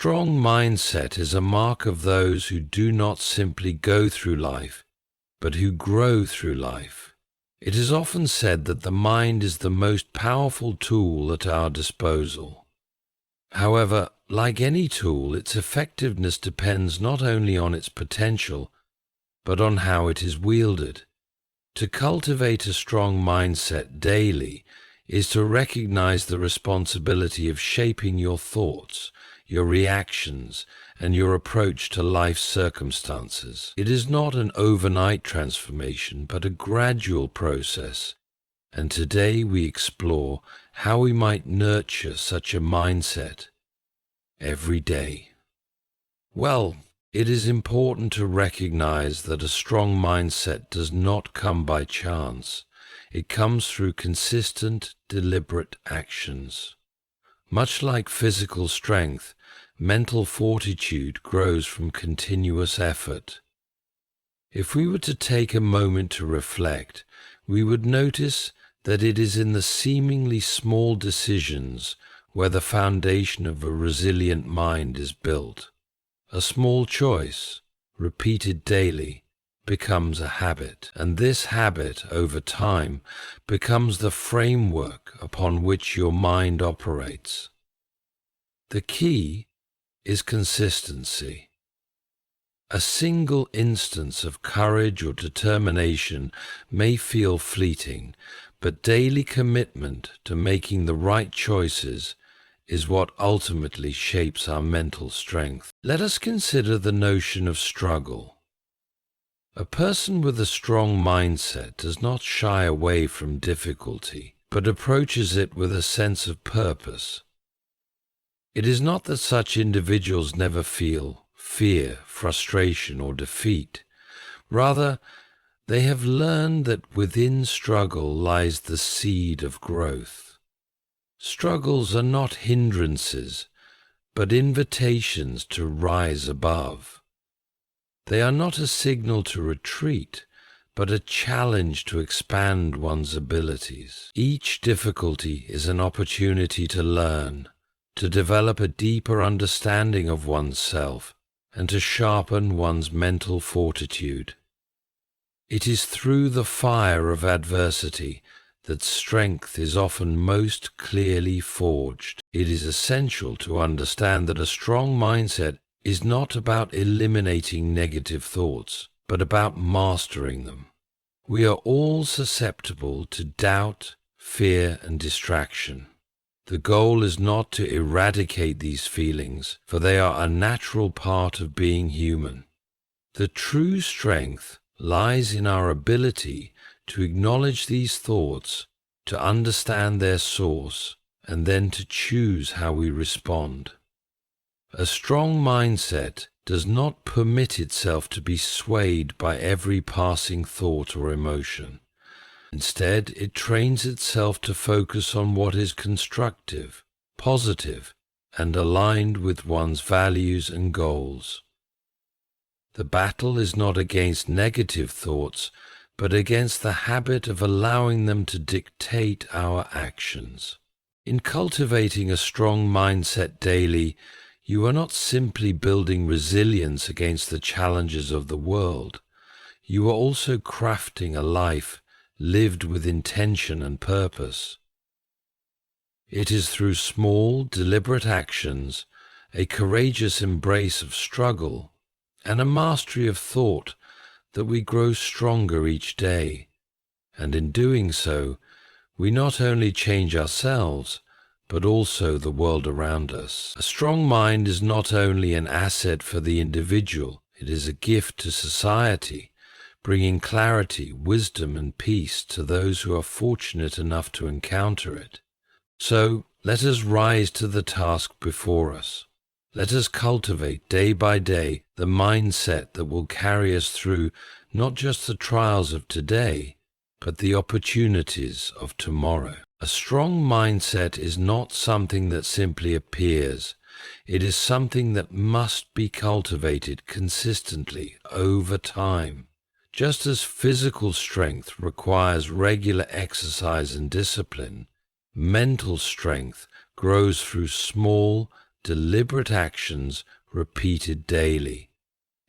strong mindset is a mark of those who do not simply go through life, but who grow through life. It is often said that the mind is the most powerful tool at our disposal. However, like any tool, its effectiveness depends not only on its potential, but on how it is wielded. To cultivate a strong mindset daily is to recognize the responsibility of shaping your thoughts, your reactions, and your approach to life's circumstances. It is not an overnight transformation, but a gradual process, and today we explore how we might nurture such a mindset every day. Well, it is important to recognize that a strong mindset does not come by chance. It comes through consistent, deliberate actions. Much like physical strength, mental fortitude grows from continuous effort. If we were to take a moment to reflect, we would notice that it is in the seemingly small decisions where the foundation of a resilient mind is built. A small choice, repeated daily, becomes a habit, and this habit, over time, becomes the framework upon which your mind operates. The key is consistency. A single instance of courage or determination may feel fleeting, but daily commitment to making the right choices is what ultimately shapes our mental strength. Let us consider the notion of struggle. A person with a strong mindset does not shy away from difficulty, but approaches it with a sense of purpose. It is not that such individuals never feel fear, frustration, or defeat. Rather, they have learned that within struggle lies the seed of growth. Struggles are not hindrances, but invitations to rise above. They are not a signal to retreat, but a challenge to expand one's abilities. Each difficulty is an opportunity to learn, to develop a deeper understanding of oneself, and to sharpen one's mental fortitude. It is through the fire of adversity that strength is often most clearly forged. It is essential to understand that a strong mindset is not about eliminating negative thoughts, but about mastering them. We are all susceptible to doubt, fear, and distraction. The goal is not to eradicate these feelings, for they are a natural part of being human. The true strength lies in our ability to acknowledge these thoughts, to understand their source, and then to choose how we respond. A strong mindset does not permit itself to be swayed by every passing thought or emotion. Instead, it trains itself to focus on what is constructive, positive, and aligned with one's values and goals. The battle is not against negative thoughts, but against the habit of allowing them to dictate our actions. In cultivating a strong mindset daily, you are not simply building resilience against the challenges of the world. You are also crafting a life lived with intention and purpose. It is through small, deliberate actions, a courageous embrace of struggle, and a mastery of thought that we grow stronger each day, and in doing so, we not only change ourselves, but also the world around us. A strong mind is not only an asset for the individual, it is a gift to society, bringing clarity, wisdom, and peace to those who are fortunate enough to encounter it. So, let us rise to the task before us. Let us cultivate day by day the mindset that will carry us through not just the trials of today, but the opportunities of tomorrow. A strong mindset is not something that simply appears. It is something that must be cultivated consistently over time. Just as physical strength requires regular exercise and discipline, mental strength grows through small, deliberate actions repeated daily.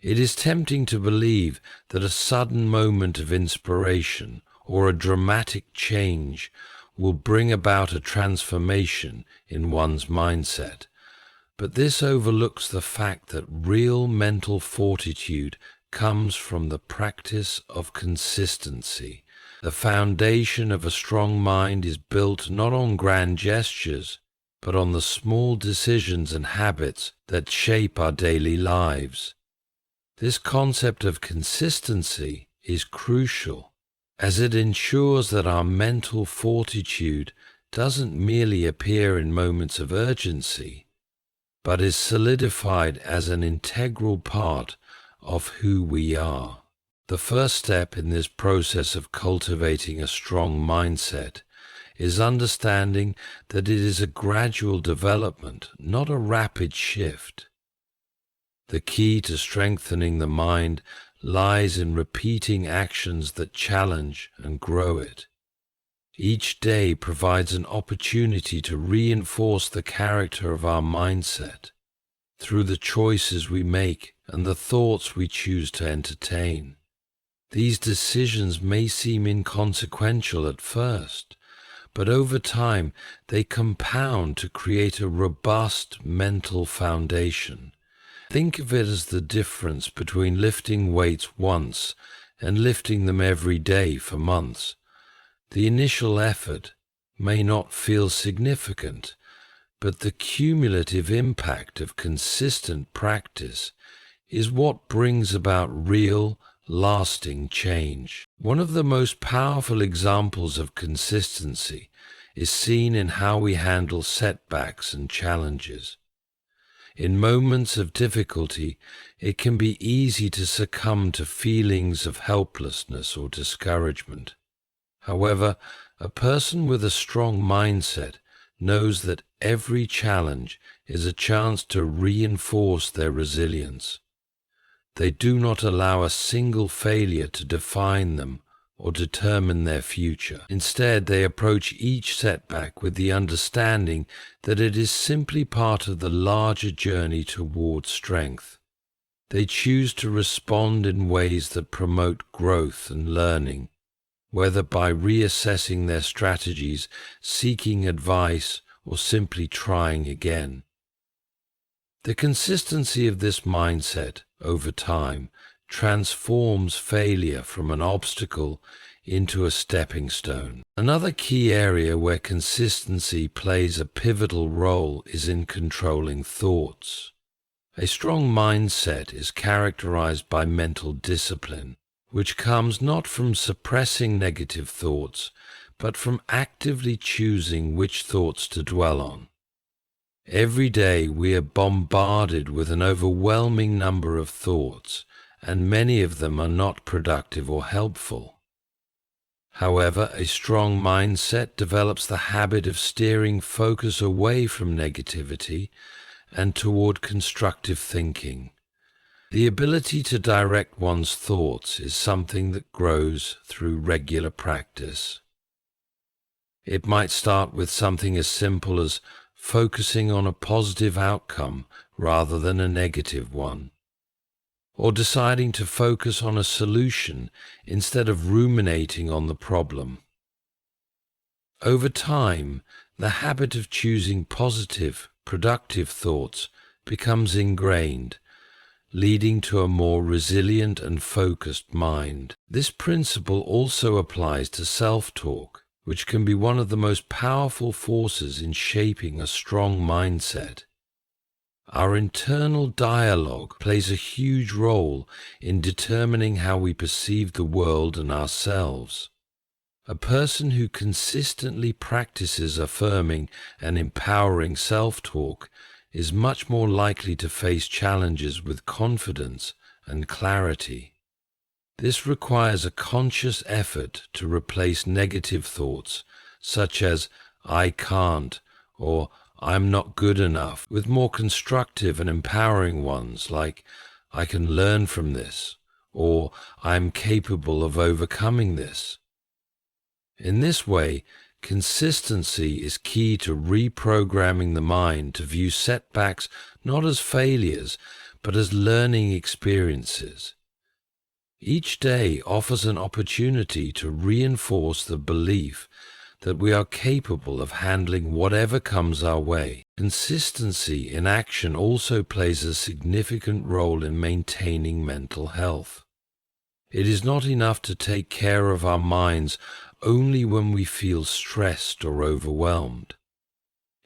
It is tempting to believe that a sudden moment of inspiration or a dramatic change will bring about a transformation in one's mindset. But this overlooks the fact that real mental fortitude comes from the practice of consistency. The foundation of a strong mind is built not on grand gestures, but on the small decisions and habits that shape our daily lives. This concept of consistency is crucial, as it ensures that our mental fortitude doesn't merely appear in moments of urgency, but is solidified as an integral part of who we are. The first step in this process of cultivating a strong mindset is understanding that it is a gradual development, not a rapid shift. The key to strengthening the mind lies in repeating actions that challenge and grow it. Each day provides an opportunity to reinforce the character of our mindset through the choices we make and the thoughts we choose to entertain. These decisions may seem inconsequential at first, but over time they compound to create a robust mental foundation. Think of it as the difference between lifting weights once and lifting them every day for months. The initial effort may not feel significant, but the cumulative impact of consistent practice is what brings about real, lasting change. One of the most powerful examples of consistency is seen in how we handle setbacks and challenges. In moments of difficulty, it can be easy to succumb to feelings of helplessness or discouragement. However, a person with a strong mindset knows that every challenge is a chance to reinforce their resilience. They do not allow a single failure to define them or determine their future. Instead, they approach each setback with the understanding that it is simply part of the larger journey toward strength. They choose to respond in ways that promote growth and learning, whether by reassessing their strategies, seeking advice, or simply trying again. The consistency of this mindset over time transforms failure from an obstacle into a stepping stone. Another key area where consistency plays a pivotal role is in controlling thoughts. A strong mindset is characterized by mental discipline, which comes not from suppressing negative thoughts, but from actively choosing which thoughts to dwell on. Every day we are bombarded with an overwhelming number of thoughts, and many of them are not productive or helpful. However, a strong mindset develops the habit of steering focus away from negativity and toward constructive thinking. The ability to direct one's thoughts is something that grows through regular practice. It might start with something as simple as focusing on a positive outcome rather than a negative one, or deciding to focus on a solution instead of ruminating on the problem. Over time, the habit of choosing positive, productive thoughts becomes ingrained, leading to a more resilient and focused mind. This principle also applies to self-talk, which can be one of the most powerful forces in shaping a strong mindset. Our internal dialogue plays a huge role in determining how we perceive the world and ourselves. A person who consistently practices affirming and empowering self-talk is much more likely to face challenges with confidence and clarity. This requires a conscious effort to replace negative thoughts, such as "I can't" or "I'm not good enough," with more constructive and empowering ones like "I can learn from this" or "I'm capable of overcoming this." In this way, Consistency is key to reprogramming the mind to view setbacks not as failures, but as learning experiences. Each day offers an opportunity to reinforce the belief that we are capable of handling whatever comes our way. Consistency in action also plays a significant role in maintaining mental health. It is not enough to take care of our minds only when we feel stressed or overwhelmed.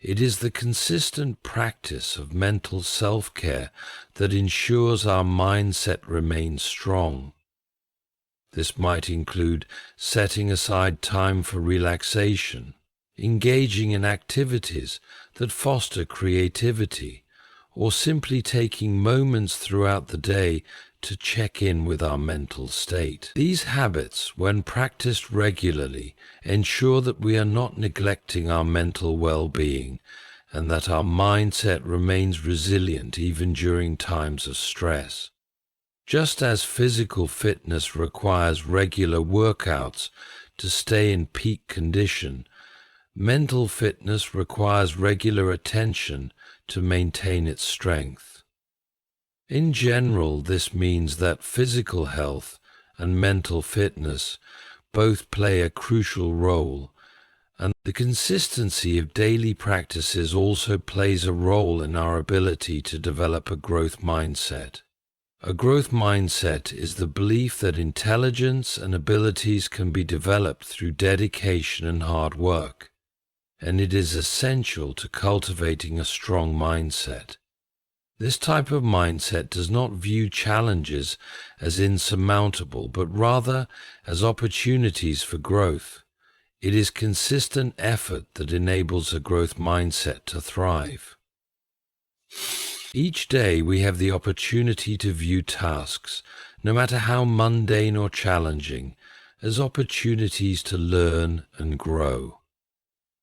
It is the consistent practice of mental self-care that ensures our mindset remains strong. This might include setting aside time for relaxation, engaging in activities that foster creativity, or simply taking moments throughout the day to check in with our mental state. These habits, when practiced regularly, ensure that we are not neglecting our mental well-being and that our mindset remains resilient even during times of stress. Just as physical fitness requires regular workouts to stay in peak condition, mental fitness requires regular attention to maintain its strength. In general, this means that physical health and mental fitness both play a crucial role, and the consistency of daily practices also plays a role in our ability to develop a growth mindset. A growth mindset is the belief that intelligence and abilities can be developed through dedication and hard work, and it is essential to cultivating a strong mindset. This type of mindset does not view challenges as insurmountable, but rather as opportunities for growth. It is consistent effort that enables a growth mindset to thrive. Each day we have the opportunity to view tasks, no matter how mundane or challenging, as opportunities to learn and grow.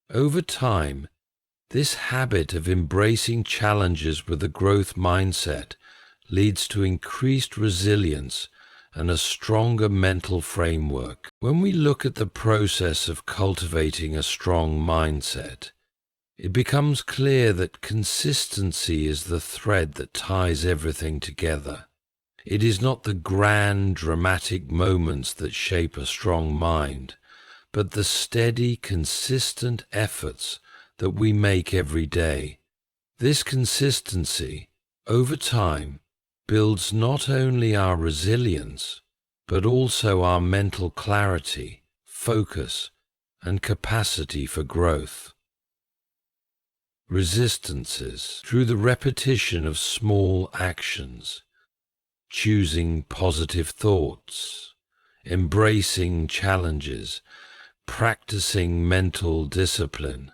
Over time, this habit of embracing challenges with a growth mindset leads to increased resilience and a stronger mental framework. When we look at the process of cultivating a strong mindset, it becomes clear that consistency is the thread that ties everything together. It is not the grand, dramatic moments that shape a strong mind, but the steady, consistent efforts that we make every day. This consistency, over time, builds not only our resilience, but also our mental clarity, focus, and capacity for growth. Resistances. Through the repetition of small actions, choosing positive thoughts, embracing challenges, practicing mental discipline,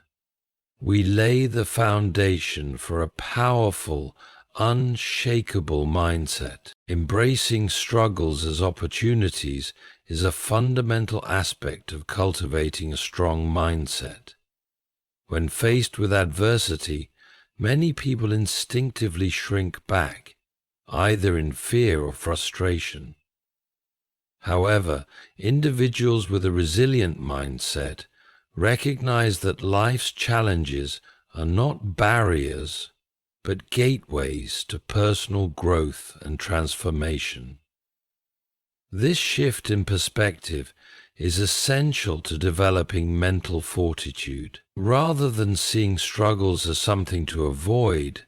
we lay the foundation for a powerful, unshakable mindset. Embracing struggles as opportunities is a fundamental aspect of cultivating a strong mindset. When faced with adversity, many people instinctively shrink back, either in fear or frustration. However, individuals with a resilient mindset recognize that life's challenges are not barriers, but gateways to personal growth and transformation. This shift in perspective is essential to developing mental fortitude. Rather than seeing struggles as something to avoid,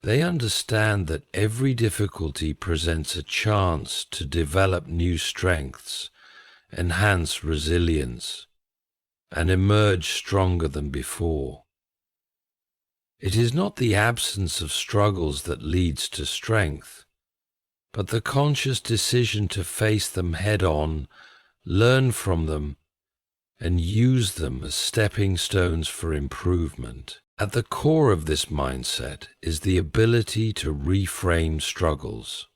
they understand that every difficulty presents a chance to develop new strengths, enhance resilience, and emerge stronger than before. It is not the absence of struggles that leads to strength, but the conscious decision to face them head-on, learn from them, and use them as stepping stones for improvement. At the core of this mindset is the ability to reframe struggles.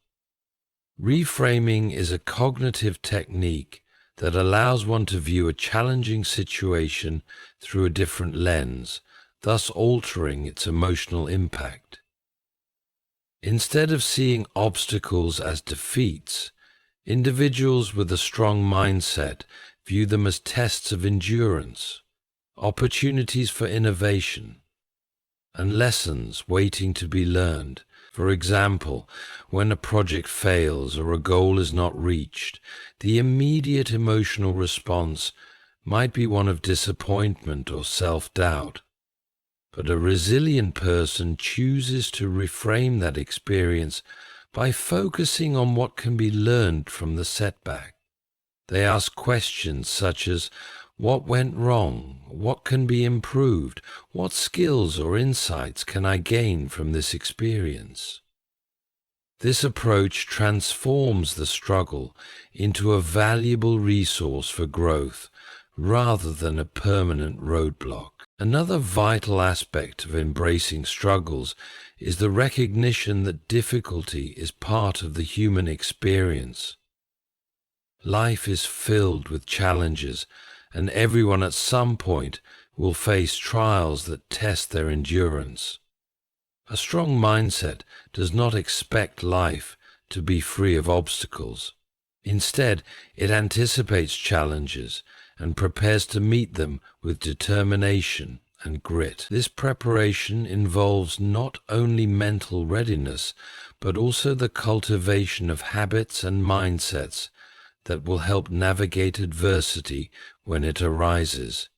Reframing is a cognitive technique that allows one to view a challenging situation through a different lens, thus altering its emotional impact. Instead of seeing obstacles as defeats, individuals with a strong mindset view them as tests of endurance, opportunities for innovation, and lessons waiting to be learned. For example, when a project fails or a goal is not reached, the immediate emotional response might be one of disappointment or self-doubt. But a resilient person chooses to reframe that experience by focusing on what can be learned from the setback. They ask questions such as, what went wrong? What can be improved? What skills or insights can I gain from this experience? This approach transforms the struggle into a valuable resource for growth rather than a permanent roadblock. Another vital aspect of embracing struggles is the recognition that difficulty is part of the human experience. Life is filled with challenges, and everyone at some point will face trials that test their endurance. A strong mindset does not expect life to be free of obstacles. Instead, it anticipates challenges and prepares to meet them with determination and grit. This preparation involves not only mental readiness, but also the cultivation of habits and mindsets that will help navigate adversity when it arises.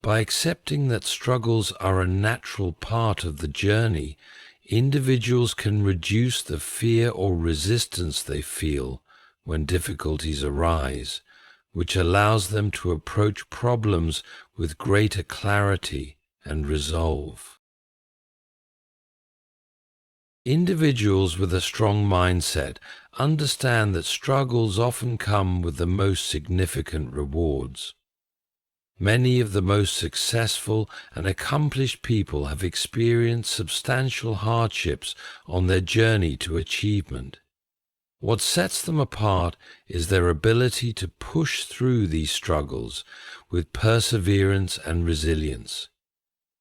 By accepting that struggles are a natural part of the journey, individuals can reduce the fear or resistance they feel when difficulties arise, which allows them to approach problems with greater clarity and resolve. Individuals with a strong mindset understand that struggles often come with the most significant rewards. Many of the most successful and accomplished people have experienced substantial hardships on their journey to achievement. What sets them apart is their ability to push through these struggles with perseverance and resilience.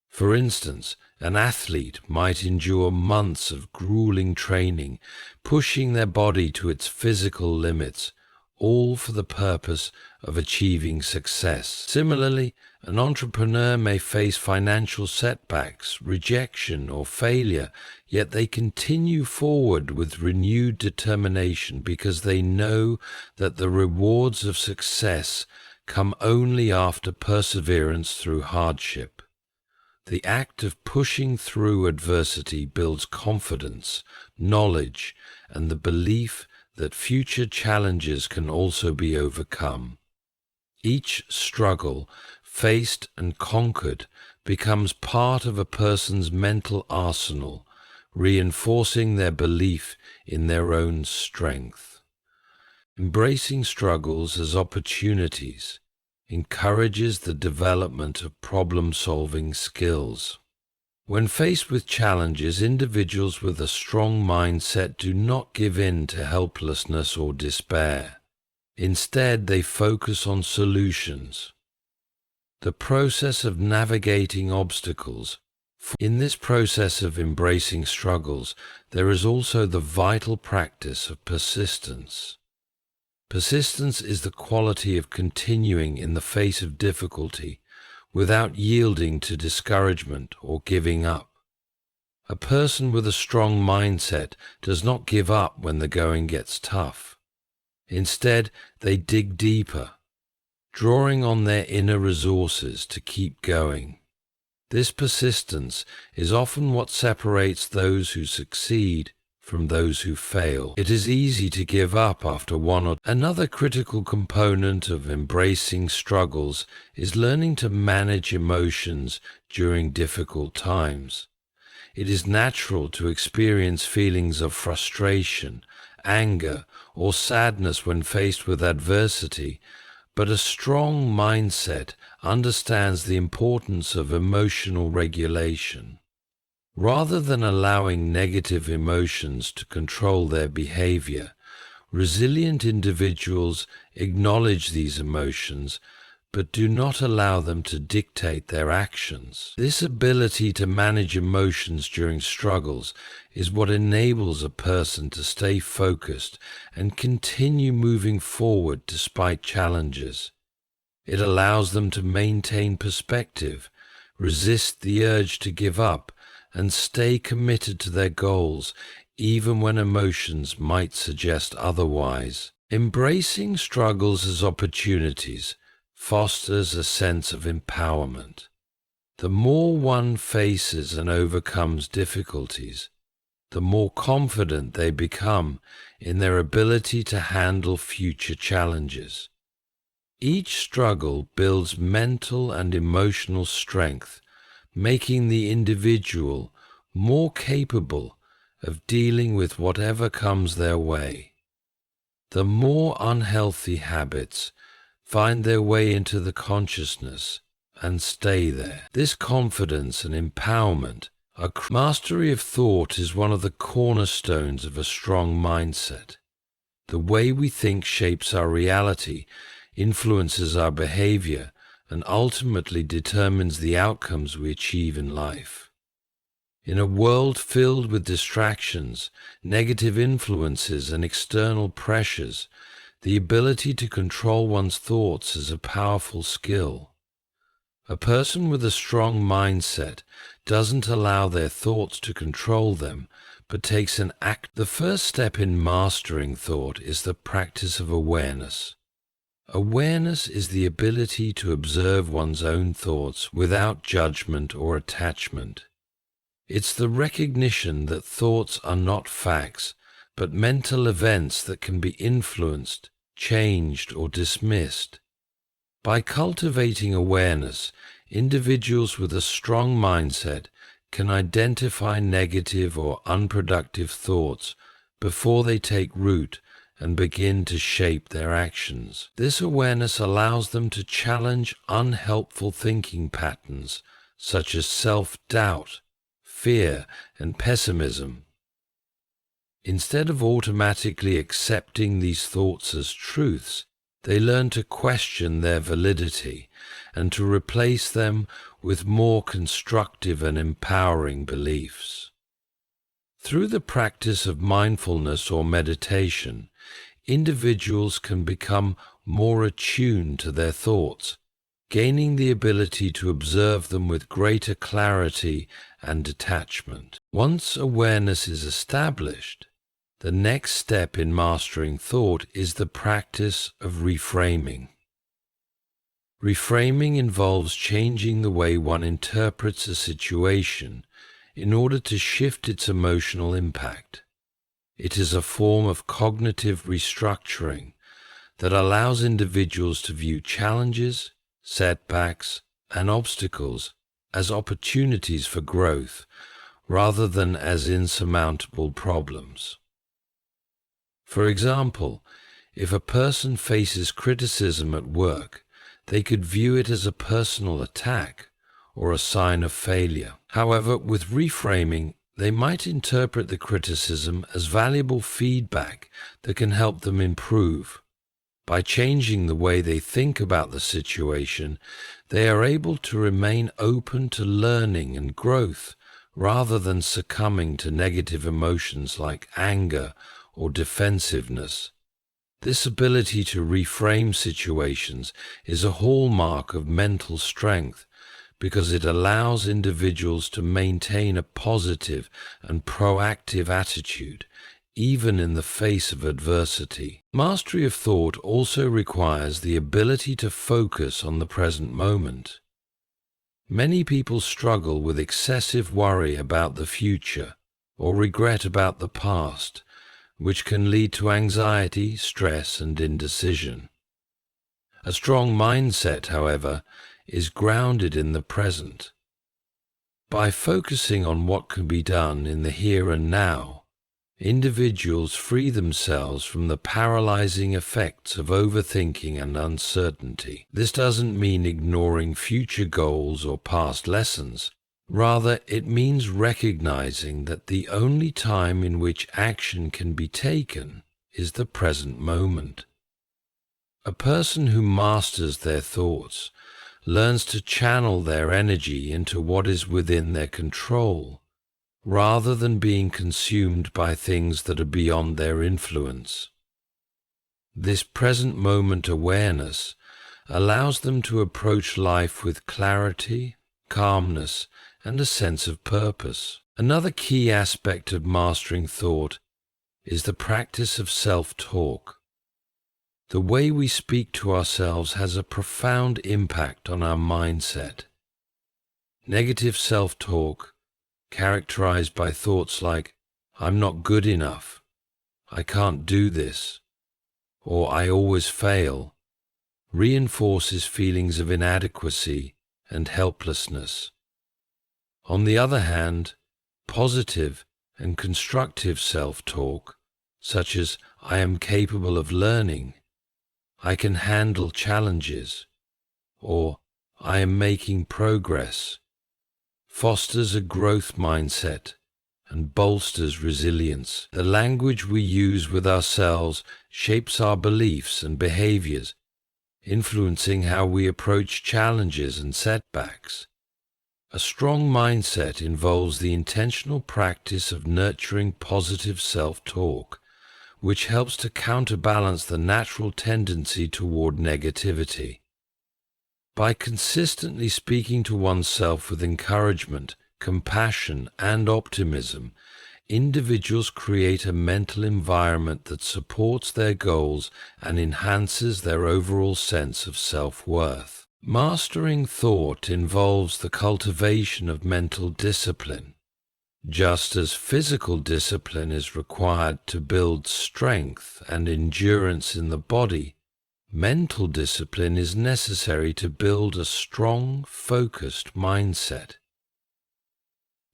For instance, an athlete might endure months of grueling training, pushing their body to its physical limits, all for the purpose of achieving success. Similarly, an entrepreneur may face financial setbacks, rejection, or failure, yet they continue forward with renewed determination because they know that the rewards of success come only after perseverance through hardship. The act of pushing through adversity builds confidence, knowledge, and the belief that future challenges can also be overcome. Each struggle, faced and conquered, becomes part of a person's mental arsenal, reinforcing their belief in their own strength. Embracing struggles as opportunities encourages the development of problem-solving skills. When faced with challenges, individuals with a strong mindset do not give in to helplessness or despair. Instead, they focus on solutions. The process of navigating obstacles. In this process of embracing struggles, there is also the vital practice of persistence. Persistence is the quality of continuing in the face of difficulty without yielding to discouragement or giving up. A person with a strong mindset does not give up when the going gets tough. Instead, they dig deeper, drawing on their inner resources to keep going. This persistence is often what separates those who succeed from those who fail. It is easy to give up after one or another critical component of embracing struggles is learning to manage emotions during difficult times. It is natural to experience feelings of frustration, anger, or sadness when faced with adversity, but a strong mindset understands the importance of emotional regulation. Rather than allowing negative emotions to control their behavior, resilient individuals acknowledge these emotions but do not allow them to dictate their actions. This ability to manage emotions during struggles is what enables a person to stay focused and continue moving forward despite challenges. It allows them to maintain perspective, resist the urge to give up, and stay committed to their goals even when emotions might suggest otherwise. Embracing struggles as opportunities fosters a sense of empowerment. The more one faces and overcomes difficulties, the more confident they become in their ability to handle future challenges. Each struggle builds mental and emotional strength, making the individual more capable of dealing with whatever comes their way. The more unhealthy habits find their way into the consciousness and stay there. This confidence and empowerment, mastery of thought, is one of the cornerstones of a strong mindset. The way we think shapes our reality, influences our behavior, and ultimately determines the outcomes we achieve in life. In a world filled with distractions, negative influences, and external pressures, the ability to control one's thoughts is a powerful skill. A person with a strong mindset doesn't allow their thoughts to control them, but takes an act. The first step in mastering thought is the practice of awareness. Awareness is the ability to observe one's own thoughts without judgment or attachment. It's the recognition that thoughts are not facts, but mental events that can be influenced, changed, or dismissed. By cultivating awareness, individuals with a strong mindset can identify negative or unproductive thoughts before they take root and begin to shape their actions. This awareness allows them to challenge unhelpful thinking patterns such as self-doubt, fear, and pessimism. Instead of automatically accepting these thoughts as truths, they learn to question their validity and to replace them with more constructive and empowering beliefs. Through the practice of mindfulness or meditation, individuals can become more attuned to their thoughts, gaining the ability to observe them with greater clarity and detachment. Once awareness is established, the next step in mastering thought is the practice of reframing. Reframing involves changing the way one interprets a situation in order to shift its emotional impact. It is a form of cognitive restructuring that allows individuals to view challenges, setbacks, and obstacles as opportunities for growth rather than as insurmountable problems. For example, if a person faces criticism at work, they could view it as a personal attack or a sign of failure. However, with reframing, they might interpret the criticism as valuable feedback that can help them improve. By changing the way they think about the situation, they are able to remain open to learning and growth rather than succumbing to negative emotions like anger or defensiveness. This ability to reframe situations is a hallmark of mental strength because it allows individuals to maintain a positive and proactive attitude, even in the face of adversity. Mastery of thought also requires the ability to focus on the present moment. Many people struggle with excessive worry about the future or regret about the past, which can lead to anxiety, stress, and indecision. A strong mindset, however, is grounded in the present. By focusing on what can be done in the here and now, individuals free themselves from the paralyzing effects of overthinking and uncertainty. This doesn't mean ignoring future goals or past lessons. Rather, it means recognizing that the only time in which action can be taken is the present moment. A person who masters their thoughts learns to channel their energy into what is within their control, rather than being consumed by things that are beyond their influence. This present moment awareness allows them to approach life with clarity, calmness, and a sense of purpose. Another key aspect of mastering thought is the practice of self-talk. The way we speak to ourselves has a profound impact on our mindset. Negative self-talk, characterized by thoughts like, "I'm not good enough," "I can't do this," or "I always fail," reinforces feelings of inadequacy and helplessness. On the other hand, positive and constructive self-talk, such as "I am capable of learning," "I can handle challenges," or "I am making progress," fosters a growth mindset and bolsters resilience. The language we use with ourselves shapes our beliefs and behaviors, influencing how we approach challenges and setbacks. A strong mindset involves the intentional practice of nurturing positive self-talk, which helps to counterbalance the natural tendency toward negativity. By consistently speaking to oneself with encouragement, compassion, and optimism, individuals create a mental environment that supports their goals and enhances their overall sense of self-worth. Mastering thought involves the cultivation of mental discipline. Just as physical discipline is required to build strength and endurance in the body, mental discipline is necessary to build a strong, focused mindset.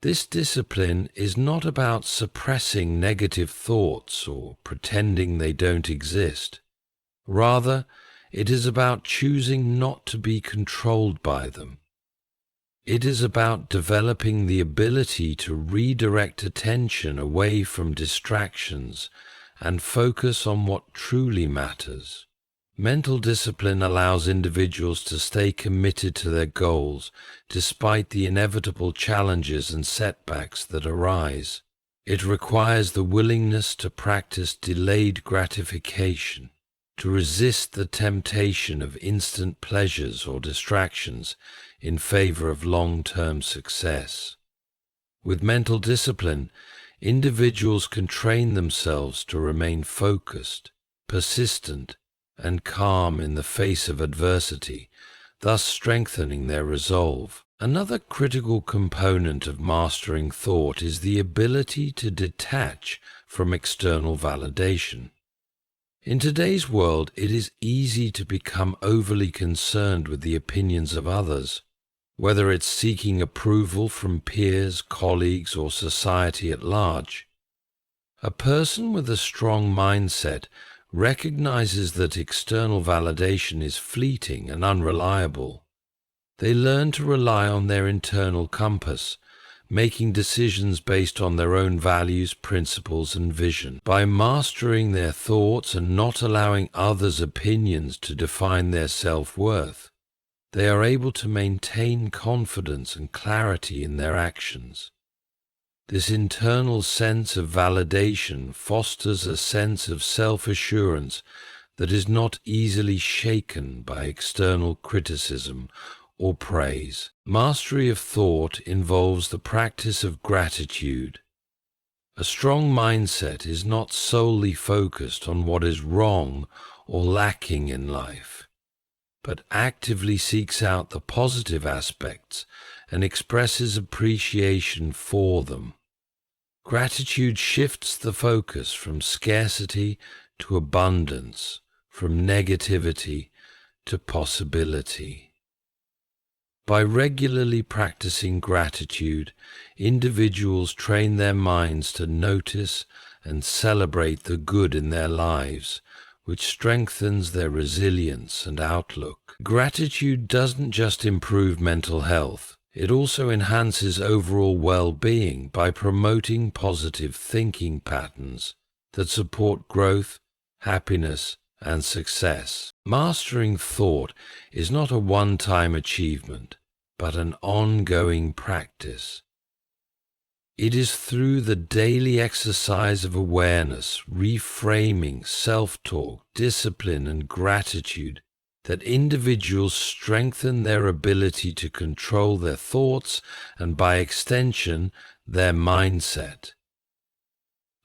This discipline is not about suppressing negative thoughts or pretending they don't exist. Rather, it is about choosing not to be controlled by them. It is about developing the ability to redirect attention away from distractions and focus on what truly matters. Mental discipline allows individuals to stay committed to their goals despite the inevitable challenges and setbacks that arise. It requires the willingness to practice delayed gratification, to resist the temptation of instant pleasures or distractions in favor of long-term success. With mental discipline, individuals can train themselves to remain focused, persistent, and calm in the face of adversity, thus strengthening their resolve. Another critical component of mastering thought is the ability to detach from external validation. In today's world, it is easy to become overly concerned with the opinions of others, whether it's seeking approval from peers, colleagues, or society at large. A person with a strong mindset recognizes that external validation is fleeting and unreliable. They learn to rely on their internal compass, making decisions based on their own values, principles, and vision. By mastering their thoughts and not allowing others' opinions to define their self-worth, they are able to maintain confidence and clarity in their actions. This internal sense of validation fosters a sense of self-assurance that is not easily shaken by external criticism or praise. Mastery of thought involves the practice of gratitude. A strong mindset is not solely focused on what is wrong or lacking in life, but actively seeks out the positive aspects and expresses appreciation for them. Gratitude shifts the focus from scarcity to abundance, from negativity to possibility. By regularly practicing gratitude, individuals train their minds to notice and celebrate the good in their lives, which strengthens their resilience and outlook. Gratitude doesn't just improve mental health, it also enhances overall well-being by promoting positive thinking patterns that support growth, happiness, and success. Mastering thought is not a one-time achievement, but an ongoing practice. It is through the daily exercise of awareness, reframing, self-talk, discipline, and gratitude that individuals strengthen their ability to control their thoughts and, by extension, their mindset.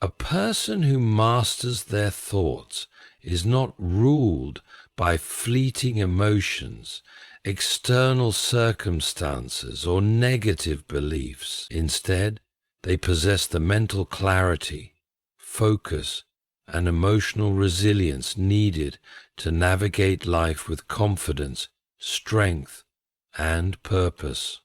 A person who masters their thoughts is not ruled by fleeting emotions, external circumstances, or negative beliefs. Instead, they possess the mental clarity, focus, and emotional resilience needed to navigate life with confidence, strength, and purpose.